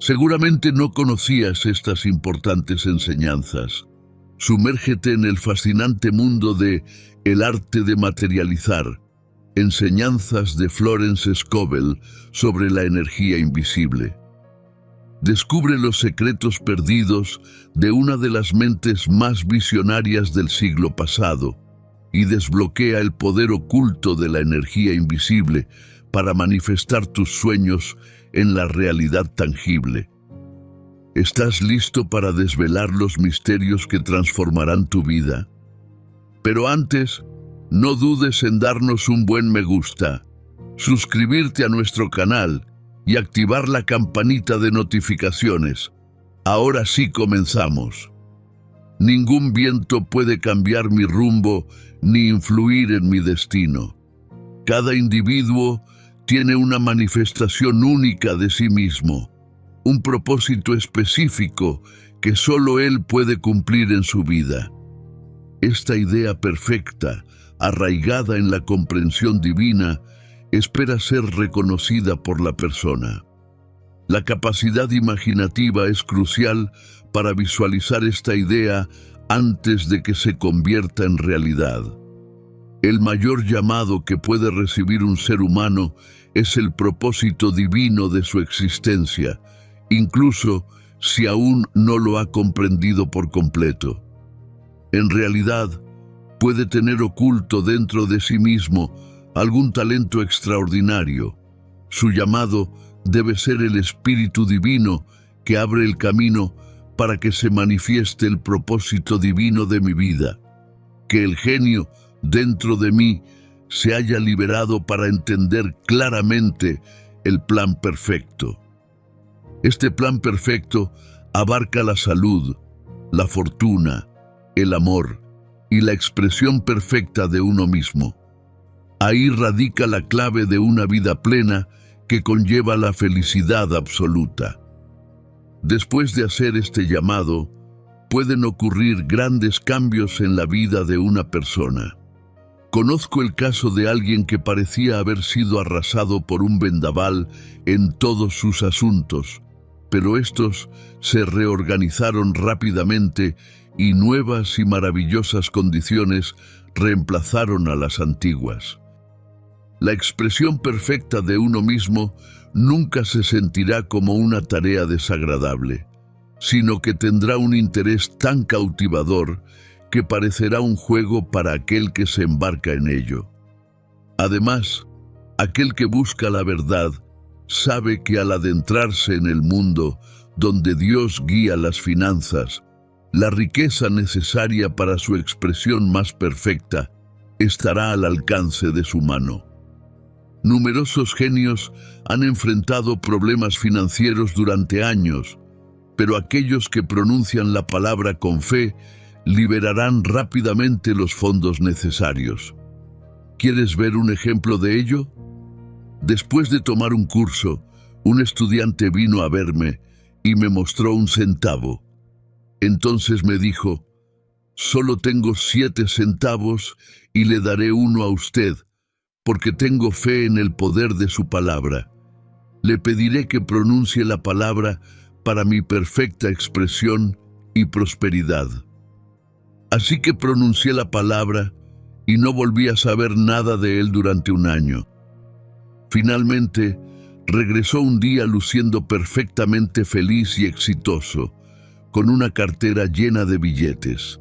Seguramente no conocías estas importantes enseñanzas. Sumérgete en el fascinante mundo de El arte de materializar, enseñanzas de Florence Scovel sobre la energía invisible. Descubre los secretos perdidos de una de las mentes más visionarias del siglo pasado y desbloquea el poder oculto de la energía invisible para manifestar tus sueños en la realidad tangible. ¿Estás listo para desvelar los misterios que transformarán tu vida? Pero antes, no dudes en darnos un buen me gusta, suscribirte a nuestro canal y activar la campanita de notificaciones. Ahora sí comenzamos. Ningún viento puede cambiar mi rumbo ni influir en mi destino. Cada individuo tiene una manifestación única de sí mismo, un propósito específico que solo él puede cumplir en su vida. Esta idea perfecta, arraigada en la comprensión divina, espera ser reconocida por la persona. La capacidad imaginativa es crucial para visualizar esta idea antes de que se convierta en realidad. El mayor llamado que puede recibir un ser humano es el propósito divino de su existencia, incluso si aún no lo ha comprendido por completo. En realidad, puede tener oculto dentro de sí mismo algún talento extraordinario. Su llamado debe ser el Espíritu Divino que abre el camino para que se manifieste el propósito divino de mi vida. Que el genio dentro de mí se haya liberado para entender claramente el plan perfecto. Este plan perfecto abarca la salud, la fortuna, el amor y la expresión perfecta de uno mismo. Ahí radica la clave de una vida plena que conlleva la felicidad absoluta. Después de hacer este llamado, pueden ocurrir grandes cambios en la vida de una persona. Conozco el caso de alguien que parecía haber sido arrasado por un vendaval en todos sus asuntos, pero estos se reorganizaron rápidamente y nuevas y maravillosas condiciones reemplazaron a las antiguas. La expresión perfecta de uno mismo nunca se sentirá como una tarea desagradable, sino que tendrá un interés tan cautivador que parecerá un juego para aquel que se embarca en ello. Además, aquel que busca la verdad sabe que al adentrarse en el mundo donde Dios guía las finanzas, la riqueza necesaria para su expresión más perfecta estará al alcance de su mano. Numerosos genios han enfrentado problemas financieros durante años, pero aquellos que pronuncian la palabra con fe liberarán rápidamente los fondos necesarios. ¿Quieres ver un ejemplo de ello? Después de tomar un curso, un estudiante vino a verme y me mostró un centavo. Entonces me dijo: «Solo tengo 7 centavos y le daré uno a usted, porque tengo fe en el poder de su palabra. Le pediré que pronuncie la palabra para mi perfecta expresión y prosperidad». Así que pronuncié la palabra y no volví a saber nada de él durante un año. Finalmente, regresó un día luciendo perfectamente feliz y exitoso, con una cartera llena de billetes.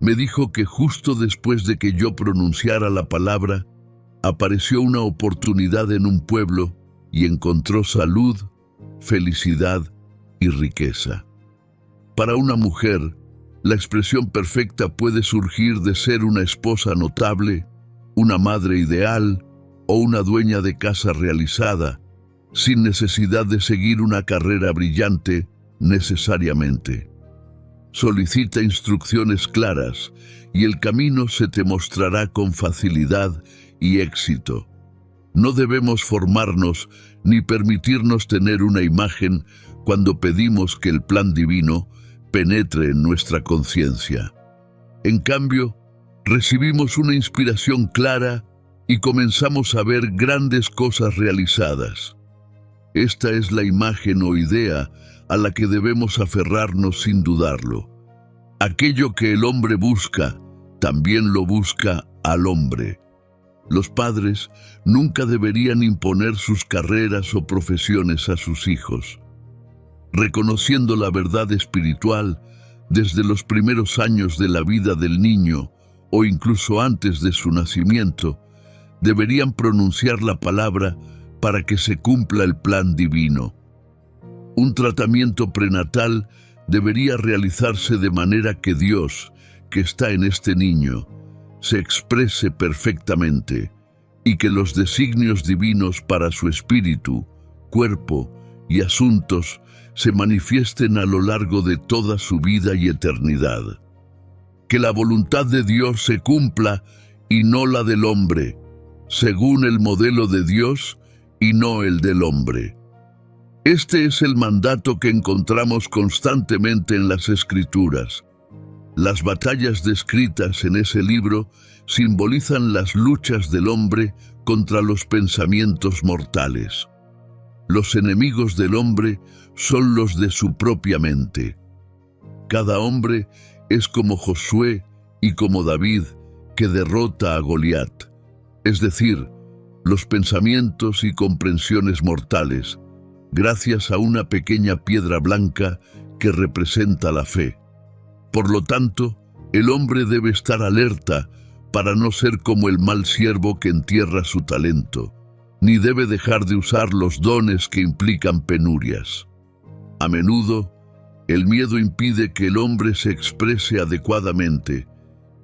Me dijo que justo después de que yo pronunciara la palabra, apareció una oportunidad en un pueblo y encontró salud, felicidad y riqueza. Para una mujer, la expresión perfecta puede surgir de ser una esposa notable, una madre ideal o una dueña de casa realizada, sin necesidad de seguir una carrera brillante necesariamente. Solicita instrucciones claras y el camino se te mostrará con facilidad y éxito. No debemos formarnos ni permitirnos tener una imagen cuando pedimos que el plan divino penetre en nuestra conciencia. En cambio, recibimos una inspiración clara y comenzamos a ver grandes cosas realizadas. Esta es la imagen o idea a la que debemos aferrarnos sin dudarlo. Aquello que el hombre busca, también lo busca al hombre. Los padres nunca deberían imponer sus carreras o profesiones a sus hijos. Reconociendo la verdad espiritual desde los primeros años de la vida del niño o incluso antes de su nacimiento, deberían pronunciar la palabra para que se cumpla el plan divino. Un tratamiento prenatal debería realizarse de manera que Dios, que está en este niño, se exprese perfectamente y que los designios divinos para su espíritu, cuerpo y asuntos se manifiesten a lo largo de toda su vida y eternidad. Que la voluntad de Dios se cumpla y no la del hombre, según el modelo de Dios y no el del hombre. Este es el mandato que encontramos constantemente en las Escrituras. Las batallas descritas en ese libro simbolizan las luchas del hombre contra los pensamientos mortales. Los enemigos del hombre son los de su propia mente. Cada hombre es como Josué y como David, que derrota a Goliat, es decir, los pensamientos y comprensiones mortales, gracias a una pequeña piedra blanca que representa la fe. Por lo tanto, el hombre debe estar alerta para no ser como el mal siervo que entierra su talento, ni debe dejar de usar los dones que implican penurias. A menudo, el miedo impide que el hombre se exprese adecuadamente,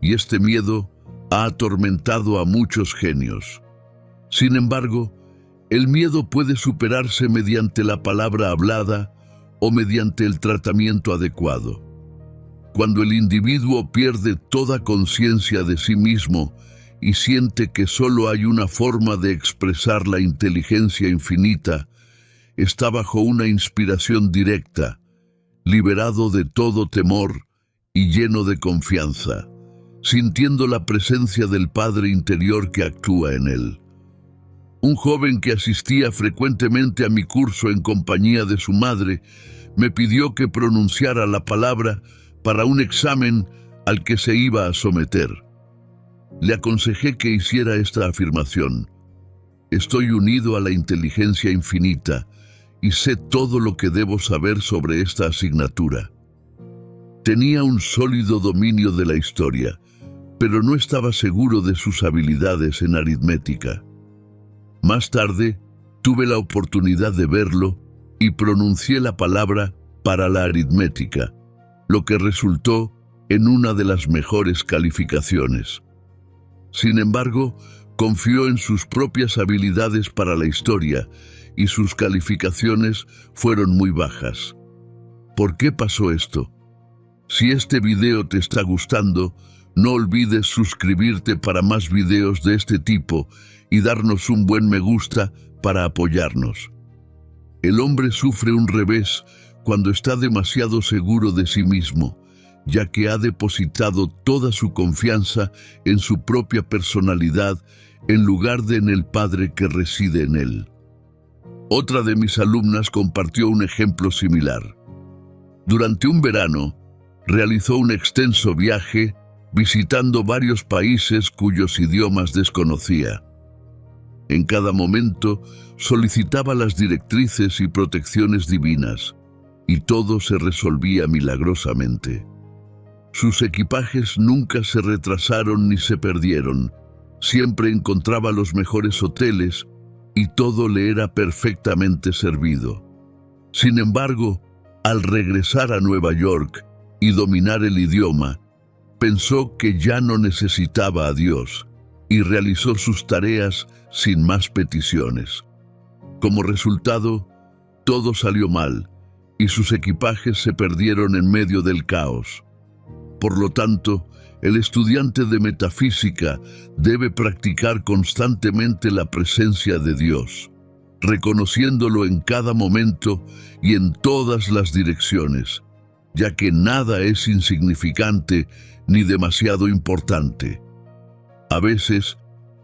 y este miedo ha atormentado a muchos genios. Sin embargo, el miedo puede superarse mediante la palabra hablada o mediante el tratamiento adecuado. Cuando el individuo pierde toda conciencia de sí mismo y siente que solo hay una forma de expresar la inteligencia infinita, está bajo una inspiración directa, liberado de todo temor y lleno de confianza, sintiendo la presencia del Padre interior que actúa en él. Un joven que asistía frecuentemente a mi curso en compañía de su madre me pidió que pronunciara la palabra para un examen al que se iba a someter. Le aconsejé que hiciera esta afirmación: estoy unido a la inteligencia infinita y sé todo lo que debo saber sobre esta asignatura. Tenía un sólido dominio de la historia, pero no estaba seguro de sus habilidades en aritmética. Más tarde, tuve la oportunidad de verlo y pronuncié la palabra para la aritmética, lo que resultó en una de las mejores calificaciones. Sin embargo, confió en sus propias habilidades para la historia y sus calificaciones fueron muy bajas. ¿Por qué pasó esto? Si este video te está gustando, no olvides suscribirte para más videos de este tipo y darnos un buen me gusta para apoyarnos. El hombre sufre un revés cuando está demasiado seguro de sí mismo, ya que ha depositado toda su confianza en su propia personalidad en lugar de en el Padre que reside en él. Otra de mis alumnas compartió un ejemplo similar. Durante un verano, realizó un extenso viaje visitando varios países cuyos idiomas desconocía. En cada momento solicitaba las directrices y protecciones divinas, y todo se resolvía milagrosamente. Sus equipajes nunca se retrasaron ni se perdieron, siempre encontraba los mejores hoteles y todo le era perfectamente servido. Sin embargo, al regresar a Nueva York y dominar el idioma, pensó que ya no necesitaba a Dios y realizó sus tareas sin más peticiones. Como resultado, todo salió mal y sus equipajes se perdieron en medio del caos. Por lo tanto, el estudiante de metafísica debe practicar constantemente la presencia de Dios, reconociéndolo en cada momento y en todas las direcciones, ya que nada es insignificante ni demasiado importante. A veces,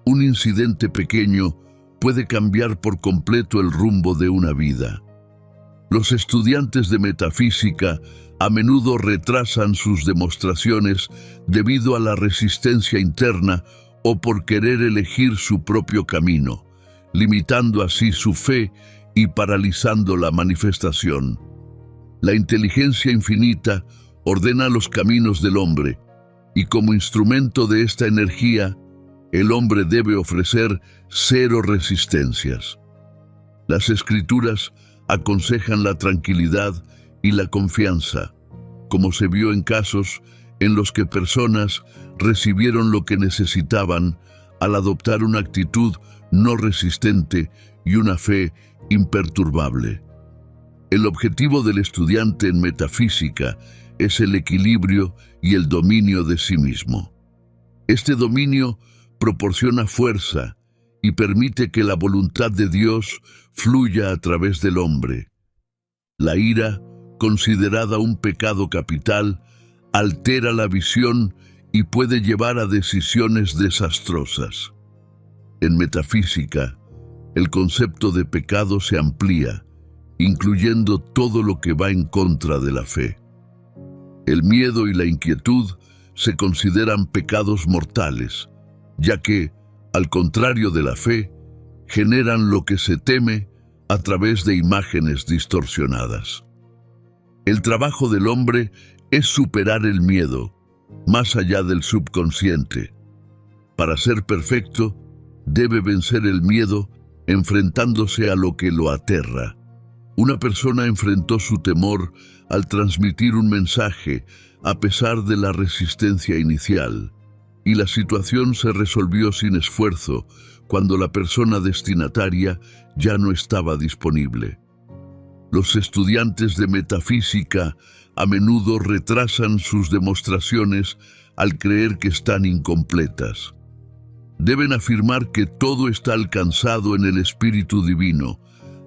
un incidente pequeño puede cambiar por completo el rumbo de una vida. Los estudiantes de metafísica a menudo retrasan sus demostraciones debido a la resistencia interna o por querer elegir su propio camino, limitando así su fe y paralizando la manifestación. La inteligencia infinita ordena los caminos del hombre, y como instrumento de esta energía, el hombre debe ofrecer 0 resistencias. Las Escrituras aconsejan la tranquilidad y la confianza, como se vio en casos en los que personas recibieron lo que necesitaban al adoptar una actitud no resistente y una fe imperturbable. El objetivo del estudiante en metafísica es el equilibrio y el dominio de sí mismo. Este dominio proporciona fuerza y permite que la voluntad de Dios fluya a través del hombre. La ira, considerada un pecado capital, altera la visión y puede llevar a decisiones desastrosas. En metafísica, el concepto de pecado se amplía, incluyendo todo lo que va en contra de la fe. El miedo y la inquietud se consideran pecados mortales, ya que, al contrario de la fe, generan lo que se teme a través de imágenes distorsionadas. El trabajo del hombre es superar el miedo, más allá del subconsciente. Para ser perfecto, debe vencer el miedo enfrentándose a lo que lo aterra. Una persona enfrentó su temor al transmitir un mensaje a pesar de la resistencia inicial, y la situación se resolvió sin esfuerzo cuando la persona destinataria ya no estaba disponible. Los estudiantes de metafísica a menudo retrasan sus demostraciones al creer que están incompletas. Deben afirmar que todo está alcanzado en el Espíritu Divino,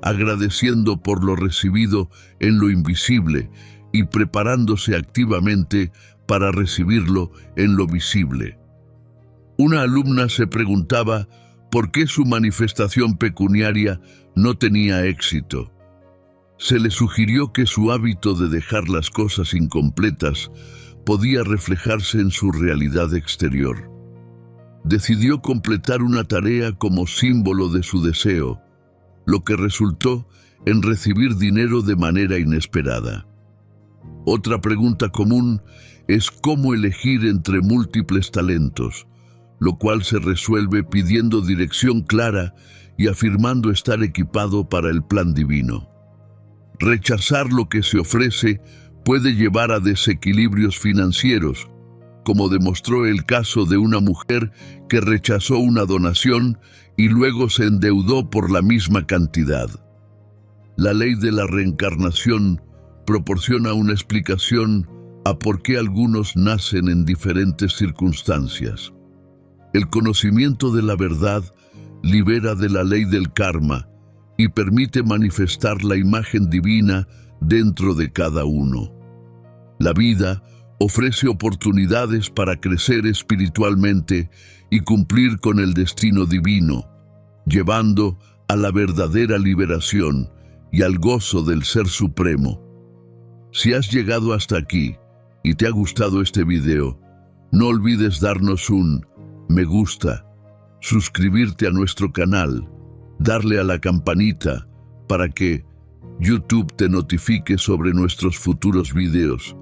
agradeciendo por lo recibido en lo invisible y preparándose activamente para recibirlo en lo visible. Una alumna se preguntaba por qué su manifestación pecuniaria no tenía éxito. Se le sugirió que su hábito de dejar las cosas incompletas podía reflejarse en su realidad exterior. Decidió completar una tarea como símbolo de su deseo, lo que resultó en recibir dinero de manera inesperada. Otra pregunta común es cómo elegir entre múltiples talentos, lo cual se resuelve pidiendo dirección clara y afirmando estar equipado para el plan divino. Rechazar lo que se ofrece puede llevar a desequilibrios financieros, como demostró el caso de una mujer que rechazó una donación y luego se endeudó por la misma cantidad. La ley de la reencarnación proporciona una explicación a por qué algunos nacen en diferentes circunstancias. El conocimiento de la verdad libera de la ley del karma y permite manifestar la imagen divina dentro de cada uno. La vida ofrece oportunidades para crecer espiritualmente y cumplir con el destino divino, llevando a la verdadera liberación y al gozo del Ser Supremo. Si has llegado hasta aquí y te ha gustado este video, no olvides darnos un me gusta, suscribirte a nuestro canal, darle a la campanita para que YouTube te notifique sobre nuestros futuros videos.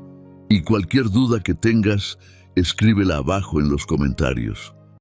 Y cualquier duda que tengas, escríbela abajo en los comentarios.